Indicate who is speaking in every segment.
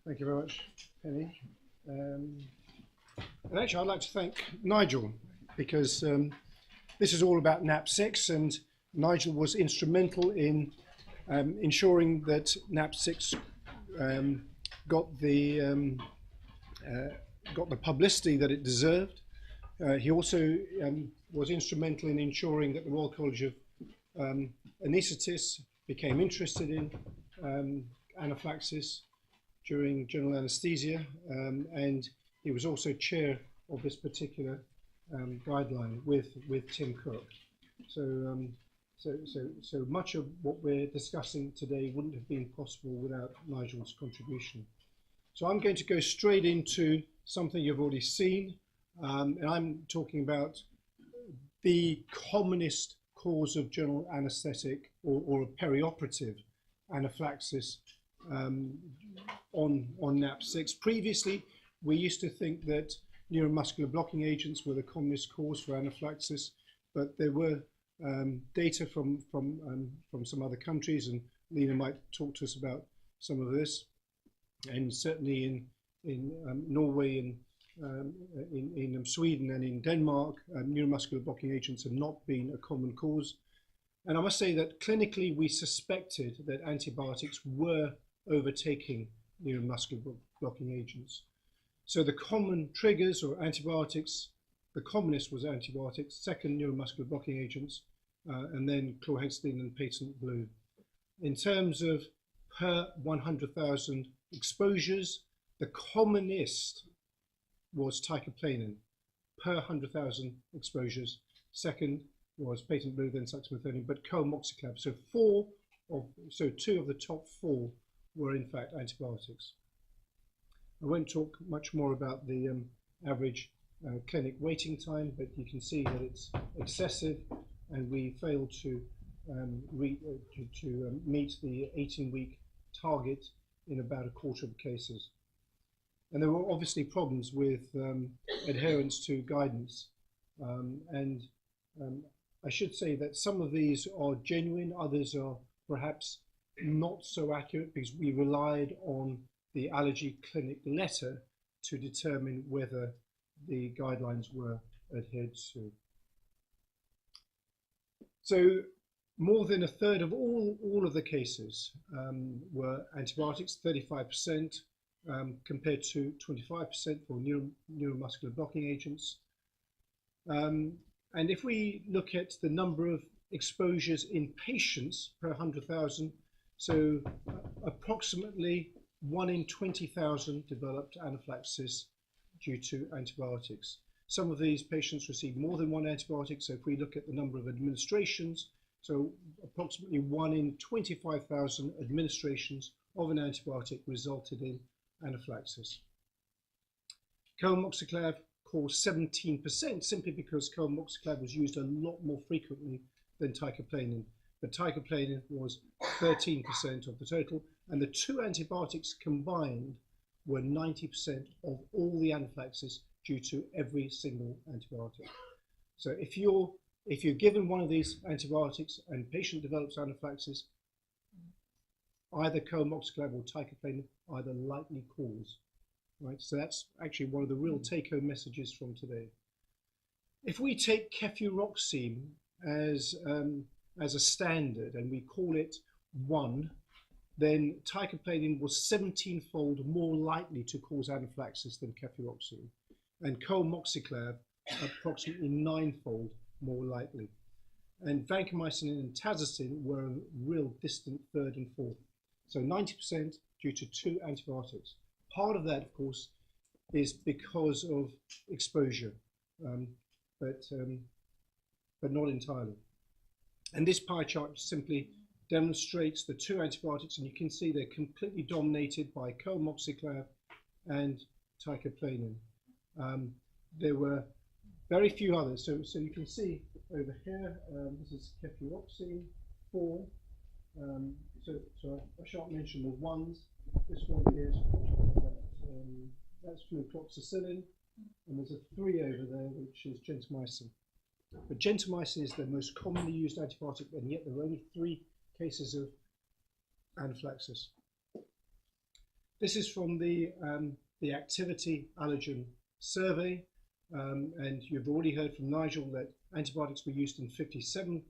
Speaker 1: Thank you very much, Penny. And actually, I'd like to thank Nigel because this is all about NAP6, and Nigel was instrumental in ensuring that NAP6 got the publicity that it deserved. He also was instrumental in ensuring that the Royal College of Anaesthetists became interested in anaphylaxis during general anaesthesia, and he was also chair of this particular guideline with Tim Cook. So much of what we're discussing today wouldn't have been possible without Nigel's contribution. So I'm going to go straight into something you've already seen, and I'm talking about the commonest cause of general anaesthetic or a perioperative anaphylaxis on NAP6. Previously, we used to think that neuromuscular blocking agents were the commonest cause for anaphylaxis, but there were data from some other countries, and Lena might talk to us about some of this. And certainly in Norway and in Sweden and in Denmark, neuromuscular blocking agents have not been a common cause. And I must say that clinically we suspected that antibiotics were overtaking neuromuscular blocking agents. So the common triggers or antibiotics, the commonest was antibiotics, second neuromuscular blocking agents, and then chlorhexidine and patent blue. In terms of per 100,000 exposures, the commonest was teicoplanin per 100,000 exposures. Second was patent blue, then succinylcholine, but coamoxiclav. So two of the top four were in fact antibiotics. I won't talk much more about the average clinic waiting time, but you can see that it's excessive, and we failed to meet the 18-week target in about a quarter of the cases. And there were obviously problems with adherence to guidance. I should say that some of these are genuine, others are perhaps not so accurate, because we relied on the allergy clinic letter to determine whether the guidelines were adhered to. So more than a third of all of the cases were antibiotics, 35%, compared to 25% for neuromuscular blocking agents. And if we look at the number of exposures in patients per 100,000, so approximately 1 in 20,000 developed anaphylaxis due to antibiotics. Some of these patients received more than one antibiotic, so if we look at the number of administrations, so approximately 1 in 25,000 administrations of an antibiotic resulted in anaphylaxis. Coamoxiclav caused 17%, simply because coamoxiclav was used a lot more frequently than teicoplanin. But teicoplanin was 13% of the total, and the two antibiotics combined were 90% of all the anaphylaxis due to every single antibiotic. So if you're given one of these antibiotics and patient develops anaphylaxis, either coamoxiclav or teicoplanin are the likely cause. Right? So that's actually one of the real take-home messages from today. If we take cefuroxime as a standard and we call it 1, then teicoplanin was 17-fold more likely to cause anaphylaxis than cefuroxime, and coamoxiclav approximately 9-fold more likely. And vancomycin and tazocin were a real distant third and fourth. So 90% due to 2 antibiotics. Part of that, of course, is because of exposure, but not entirely. And this pie chart simply demonstrates the 2 antibiotics, and you can see they're completely dominated by coamoxiclav and teicoplanin. There were very few others. So you can see over here, this is cefuroxime 4. So I shan't mention the ones. This one is that's flucloxacillin, and there's a 3 over there, which is gentamicin. But gentamicin is the most commonly used antibiotic, and yet there are only 3 cases of anaphylaxis. This is from the activity allergen survey, and you've already heard from Nigel that antibiotics were used in 57%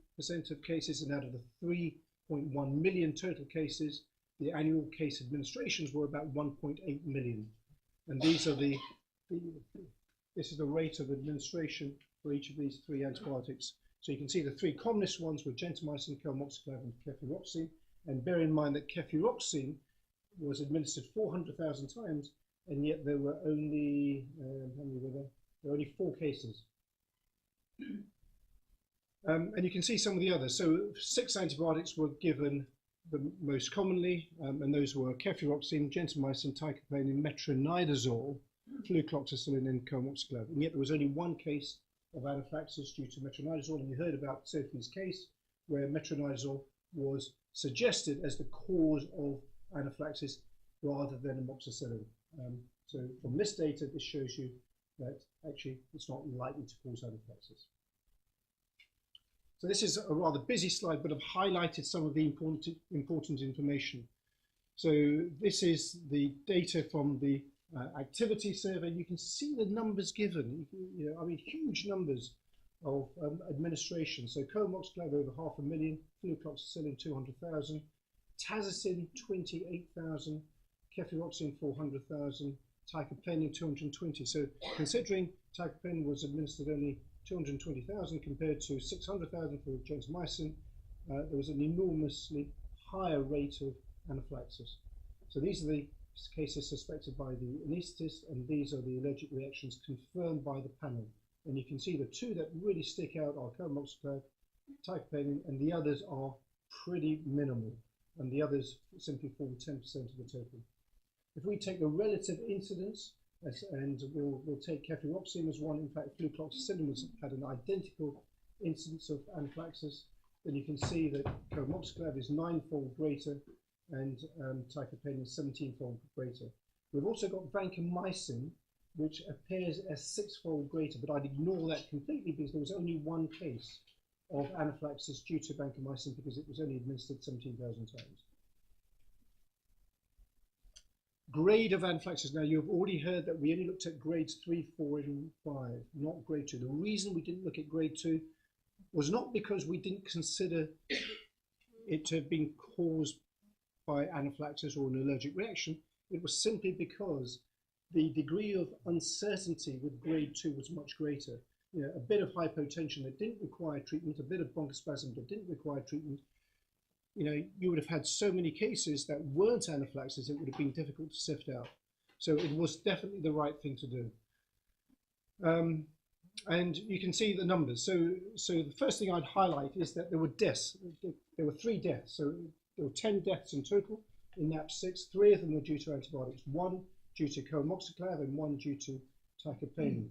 Speaker 1: of cases, and out of the 3.1 million total cases, the annual case administrations were about 1.8 million. And these are this is the rate of administration for each of these three antibiotics. So you can see the three commonest ones were gentamicin, comoxiclav, and cefuroxime. And bear in mind that cefuroxime was administered 400,000 times, and yet there were only, how many were there? There were only 4 cases. And you can see some of the others. So 6 antibiotics were given the most commonly, and those were cefuroxime, gentamicin, teicoplanin, metronidazole, flucloxacillin, and comoxiclav. And yet there was only 1 case of anaphylaxis due to metronidazole, and you heard about Sophie's case where metronidazole was suggested as the cause of anaphylaxis rather than amoxicillin. So from this data, this shows you that actually it's not likely to cause anaphylaxis. So this is a rather busy slide, but I've highlighted some of the important information. So this is the data from the activity survey. You can see the numbers given, I mean, huge numbers of administration. So comoxiclav over 500,000, flucloxacillin 200,000, tazocin 28,000, cefuroxime 400,000, teicoplanin 220. So considering teicoplanin was administered only 220,000 compared to 600,000 for gentamicin, there was an enormously higher rate of anaphylaxis. So these are the cases suspected by the anaesthetist, and these are the allergic reactions confirmed by the panel. And you can see the 2 that really stick out are comoxiclav, teicoplanin, and the others are pretty minimal, and the others simply form 10% of the total. If we take the relative incidence, and we'll take cefuroxime as one, in fact flucloxacillin had an identical incidence of anaphylaxis, then you can see that comoxiclav is 9-fold greater and teicoplanin is 17-fold greater. We've also got vancomycin, which appears as 6-fold greater, but I'd ignore that completely because there was only 1 case of anaphylaxis due to vancomycin because it was only administered 17,000 times. Grade of anaphylaxis. Now you've already heard that we only looked at grades 3, 4, and 5, not grade 2. The reason we didn't look at grade 2 was not because we didn't consider it to have been caused by anaphylaxis or an allergic reaction. It was simply because the degree of uncertainty with grade 2 was much greater. A bit of hypotension that didn't require treatment, a bit of bronchospasm that didn't require treatment. You would have had so many cases that weren't anaphylaxis, it would have been difficult to sift out. So it was definitely the right thing to do. And you can see the numbers. So the first thing I'd highlight is that there were deaths. There were 3 deaths. So there were 10 deaths in total in NAP6. 3 of them were due to antibiotics. 1 due to comoxiclav and 1 due to teicoplanin.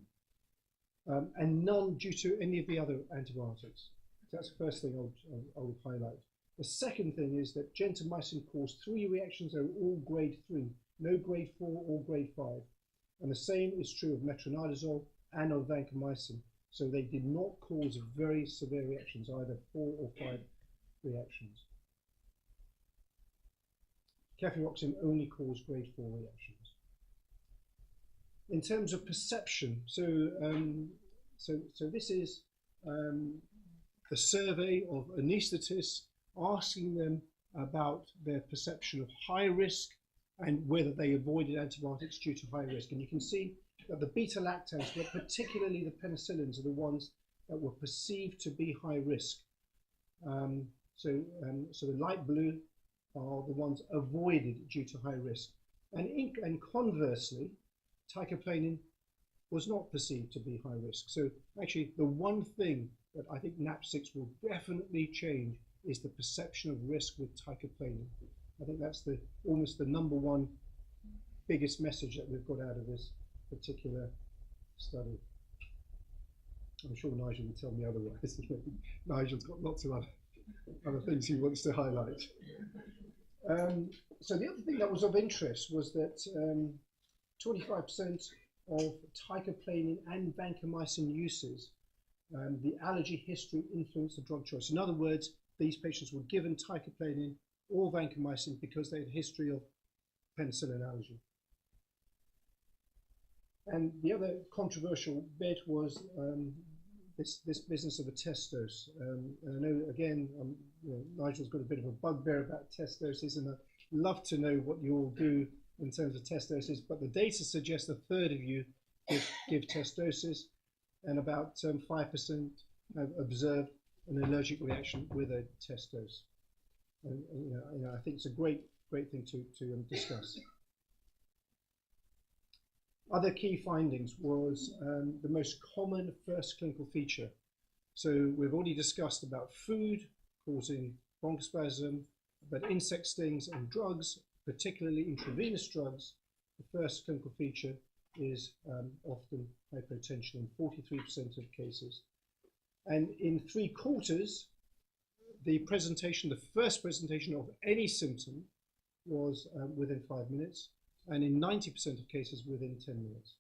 Speaker 1: And none due to any of the other antibiotics. So that's the first thing I would highlight. The second thing is that gentamicin caused 3 reactions. They were all grade 3, no grade 4 or grade 5. And the same is true of metronidazole and of vancomycin. So they did not cause very severe reactions, either 4 or 5 reactions. Cefuroxime only caused grade 4 reactions. In terms of perception, so this is the survey of anaesthetists asking them about their perception of high risk and whether they avoided antibiotics due to high risk. And you can see that the beta-lactams, but particularly the penicillins, are the ones that were perceived to be high risk. So the light blue are the ones avoided due to high risk. And conversely, teicoplanin was not perceived to be high risk. So actually, the one thing that I think NAP6 will definitely change is the perception of risk with teicoplanin. I think that's almost the #1 biggest message that we've got out of this particular study. I'm sure Nigel will tell me otherwise. Nigel's got lots of other things he wants to highlight. So the other thing that was of interest was that 25% of teicoplanin and vancomycin uses, the allergy history influenced the drug choice. In other words, these patients were given teicoplanin or vancomycin because they had a history of penicillin allergy. And the other controversial bit was this business of a test dose. And I know, again, Nigel's got a bit of a bugbear about test doses, and I'd love to know what you all do in terms of test doses, but the data suggests a third of you give test doses, and about 5% have observed an allergic reaction with a test dose. And I think it's a great thing to discuss. Other key findings was the most common first clinical feature. So we've already discussed about food causing bronchospasm, but insect stings and drugs, particularly intravenous drugs. The first clinical feature is often hypotension in 43% of cases. And in 3/4, the first presentation of any symptom was within 5 minutes, and in 90% of cases within 10 minutes.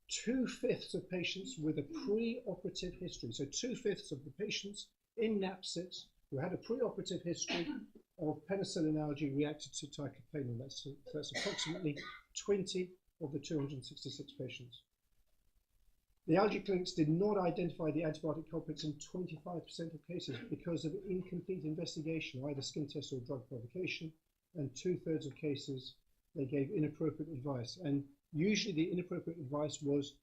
Speaker 1: 2/5 of patients with a pre-operative history, so 2/5 of the patients in NAP6 who had a pre-operative history of penicillin allergy reacted to teicoplanin. That's approximately 20 of the 266 patients. The allergy clinics did not identify the antibiotic culprits in 25% of cases because of incomplete investigation, either skin test or drug provocation, and 2/3 of cases they gave inappropriate advice. And usually the inappropriate advice was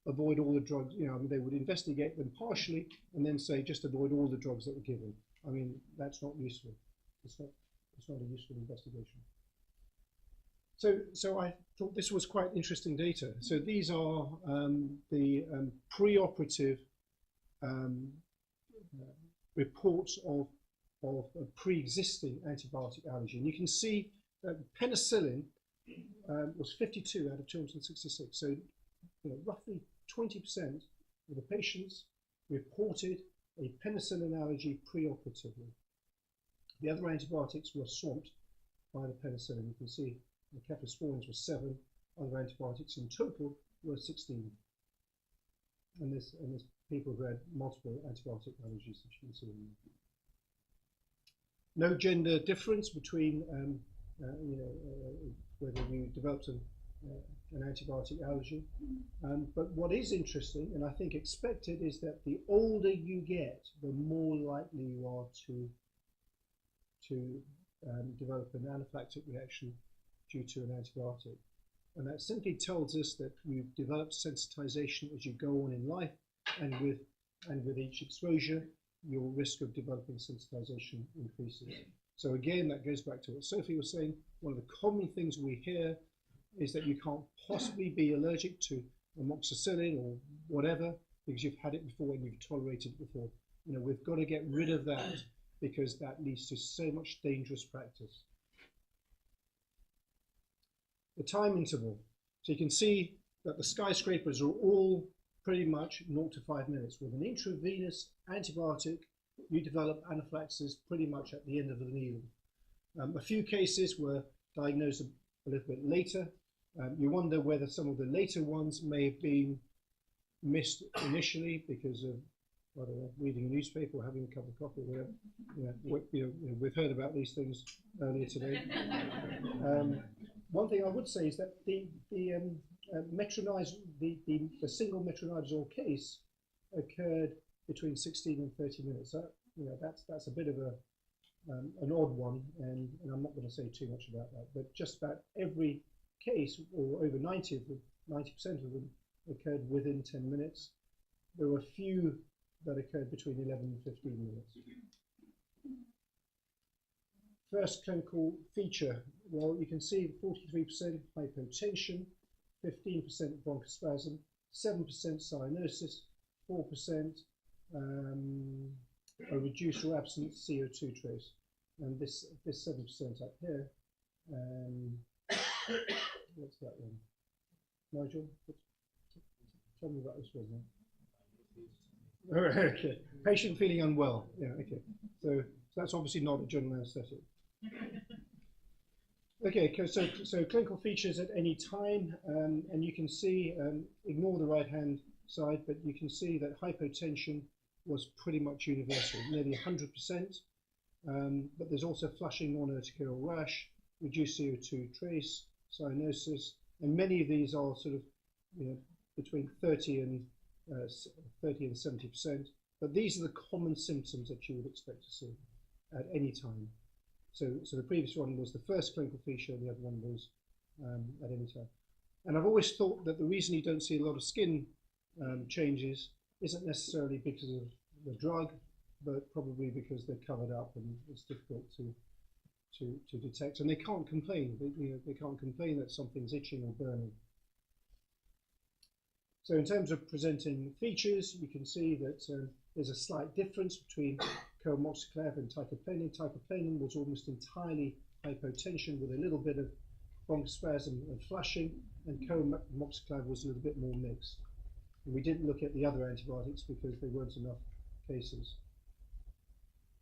Speaker 1: avoid all the drugs. They would investigate them partially and then say just avoid all the drugs that were given. I mean, that's not useful. It's not a useful investigation. So I thought this was quite interesting data. So these are the pre-operative reports of a pre-existing antibiotic allergy. And you can see that penicillin was 52 out of 266. So roughly 20% of the patients reported a penicillin allergy pre-operatively. The other antibiotics were swamped by the penicillin. You can see the cephalosporins were 7, other antibiotics in total were 16. And there's people who had multiple antibiotic allergies, as you can see. No gender difference between whether you developed an antibiotic allergy. But what is interesting, and I think expected, is that the older you get, the more likely you are to develop an anaphylactic reaction due to an antibiotic. And that simply tells us that you develop sensitization as you go on in life, and with each exposure, your risk of developing sensitization increases. So again, that goes back to what Sophie was saying. One of the common things we hear is that you can't possibly be allergic to amoxicillin or whatever because you've had it before and you've tolerated it before. We've got to get rid of that because that leads to so much dangerous practice. The time interval. So you can see that the skyscrapers are all pretty much 0 to 5 minutes. With an intravenous antibiotic, you develop anaphylaxis pretty much at the end of the needle. A few cases were diagnosed a little bit later. You wonder whether some of the later ones may have been missed initially because of, I don't know, reading a newspaper or having a cup of coffee or whatever. We've heard about these things earlier today. One thing I would say is that the single metronidazole case occurred between 16 and 30 minutes. So, that's a bit of an odd one, and I'm not going to say too much about that. But just about every case, or over 90% of them, occurred within 10 minutes. There were a few that occurred between 11 and 15 minutes. First clinical feature, well, you can see 43% hypotension, 15% bronchospasm, 7% cyanosis, 4% a reduced or absent CO2 trace, and this 7% up here. What's that one? Nigel, tell me about this one now. Okay, patient feeling unwell. Yeah, okay. So that's obviously not a general anaesthetic. Okay, so clinical features at any time, and you can see, ignore the right-hand side, but you can see that hypotension was pretty much universal, nearly 100%. But there's also flushing non-urticarial rash, reduced CO2 trace, cyanosis, and many of these are sort of, between 30 and 70%. But these are the common symptoms that you would expect to see at any time. So the previous one was the first clinical feature, and the other one was at any time. And I've always thought that the reason you don't see a lot of skin changes isn't necessarily because of the drug, but probably because they're covered up and it's difficult to detect. And they can't complain. They can't complain that something's itching or burning. So in terms of presenting features, you can see that there's a slight difference between coamoxiclav and teicoplanin. Teicoplanin was almost entirely hypotension with a little bit of bronchospasm and flushing, and coamoxiclav was a little bit more mixed. And we didn't look at the other antibiotics because there weren't enough cases.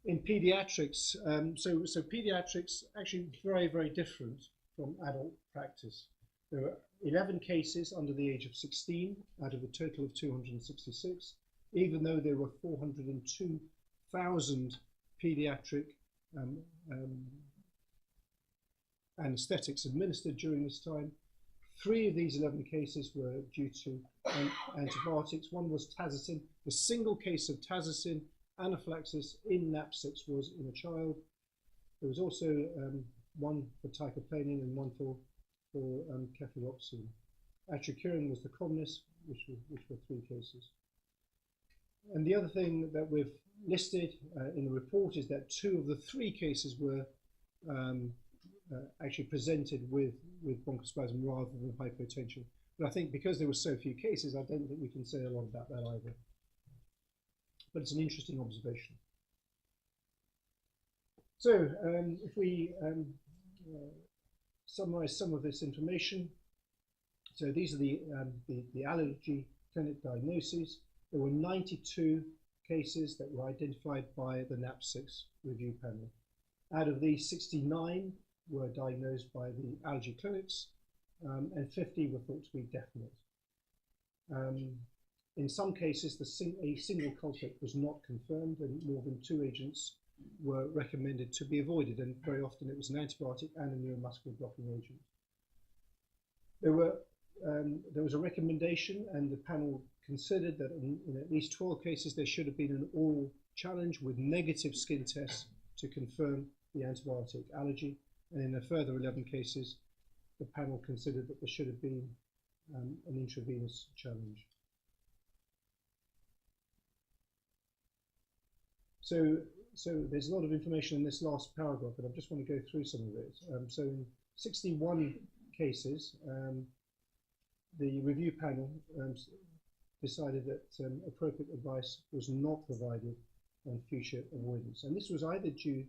Speaker 1: In pediatrics, so pediatrics actually very, very different from adult practice. There were 11 cases under the age of 16 out of a total of 266, even though there were 402,000 pediatric anesthetics administered during this time. 3 of these 11 cases were due to antibiotics. One was tazocin. The single case of tazocin anaphylaxis in NAP6 was in a child. There was also one for teicoplanin and one for cefuroxime. Atracurine was the commonest, which were 3 cases. And the other thing that we've listed in the report is that 2 of the 3 cases were actually presented with bronchospasm rather than hypotension. But I think because there were so few cases, I don't think we can say a lot about that either. But it's an interesting observation. So if we summarize some of this information, so these are the allergy clinic diagnoses. There were 92 cases that were identified by the NAP6 review panel. Out of these, 69 were diagnosed by the allergy clinics, and 50 were thought to be definite. In some cases, a single culprit was not confirmed, and more than 2 agents were recommended to be avoided, and very often it was an antibiotic and a neuromuscular blocking agent. There was a recommendation, and the panel considered that in at least 12 cases there should have been an oral challenge with negative skin tests to confirm the antibiotic allergy, and in a further 11 cases the panel considered that there should have been an intravenous challenge. So there's a lot of information in this last paragraph, but I just want to go through some of it. So in 61 cases, the review panel decided that appropriate advice was not provided on future avoidance. And this was either due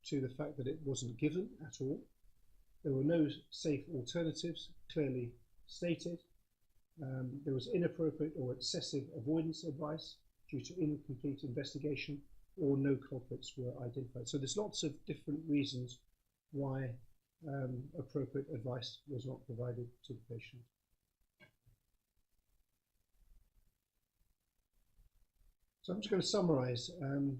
Speaker 1: to the fact that it wasn't given at all, there were no safe alternatives clearly stated, there was inappropriate or excessive avoidance advice due to incomplete investigation, or no culprits were identified. So there's lots of different reasons why appropriate advice was not provided to the patient. So I'm just going to summarize on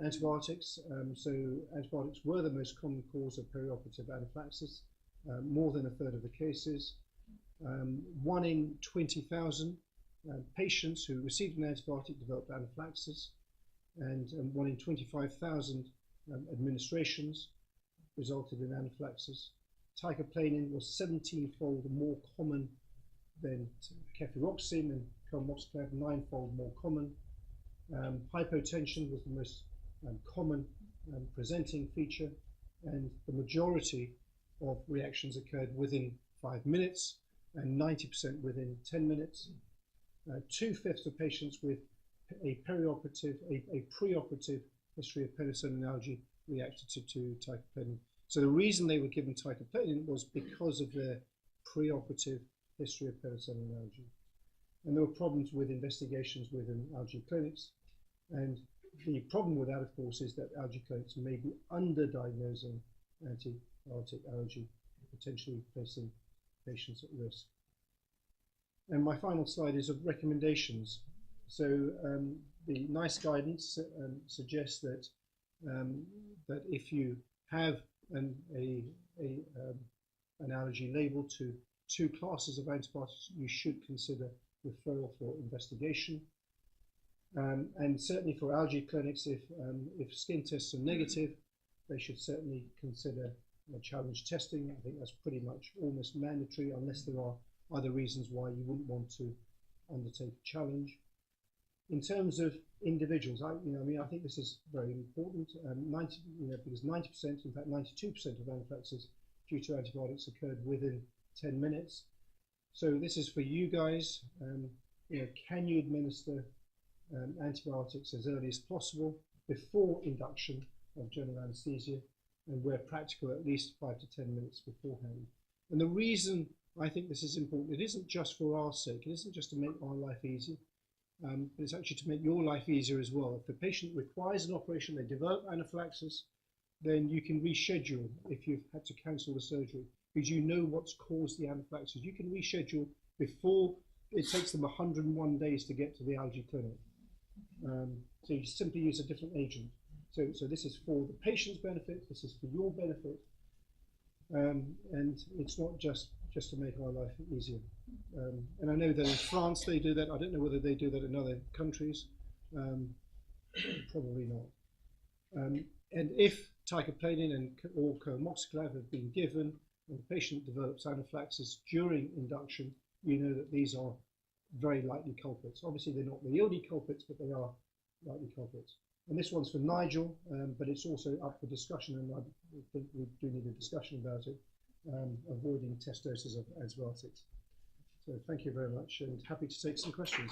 Speaker 1: antibiotics. So antibiotics were the most common cause of perioperative anaphylaxis, more than a third of the cases. 1 in 20,000 patients who received an antibiotic developed anaphylaxis, and 1 in 25,000 administrations resulted in anaphylaxis. Teicoplanin was 17-fold more common than cefuroxime, and coamoxiclav 9-fold more common. Hypotension was the most common presenting feature, and the majority of reactions occurred within 5 minutes and 90% within 10 minutes. 2/5 of patients with a preoperative history of penicillin allergy reacted to teicoplanin. So the reason they were given teicoplanin was because of their preoperative history of penicillin allergy. And there were problems with investigations within allergy clinics. And the problem with that, of course, is that allergy clinics may be underdiagnosing antibiotic allergy, potentially placing patients at risk. And my final slide is of recommendations. So the NICE guidance suggests that that if you have an allergy label to 2 classes of antibiotics, you should consider referral for investigation. And certainly for allergy clinics, if skin tests are negative, they should certainly consider challenge testing. I think that's pretty much almost mandatory, unless there are other reasons why you wouldn't want to undertake a challenge. In terms of individuals, I think this is very important. Because 90%, in fact 92% of anaphylaxis due to antibiotics occurred within 10 minutes. So this is for you guys. Can you administer antibiotics as early as possible before induction of general anesthesia, and where practical, at least 5 to 10 minutes beforehand. And the reason I think this is important, it isn't just for our sake, it isn't just to make our life easier, but it's actually to make your life easier as well. If the patient requires an operation, they develop anaphylaxis, then you can reschedule if you've had to cancel the surgery, because you know what's caused the anaphylaxis. You can reschedule before it takes them 101 days to get to the allergy clinic. So you simply use a different agent. So this is for the patient's benefit, this is for your benefit, and it's not just to make our life easier. And I know that in France they do that. I don't know whether they do that in other countries. Probably not. And if ticaplanin or coamoxiclav have been given and the patient develops anaphylaxis during induction, you know that these are very likely culprits. Obviously they're not the only culprits, but they are likely culprits. And this one's for Nigel, but it's also up for discussion, and I think we do need a discussion about it, avoiding test doses of antibiotics. So thank you very much, and happy to take some questions.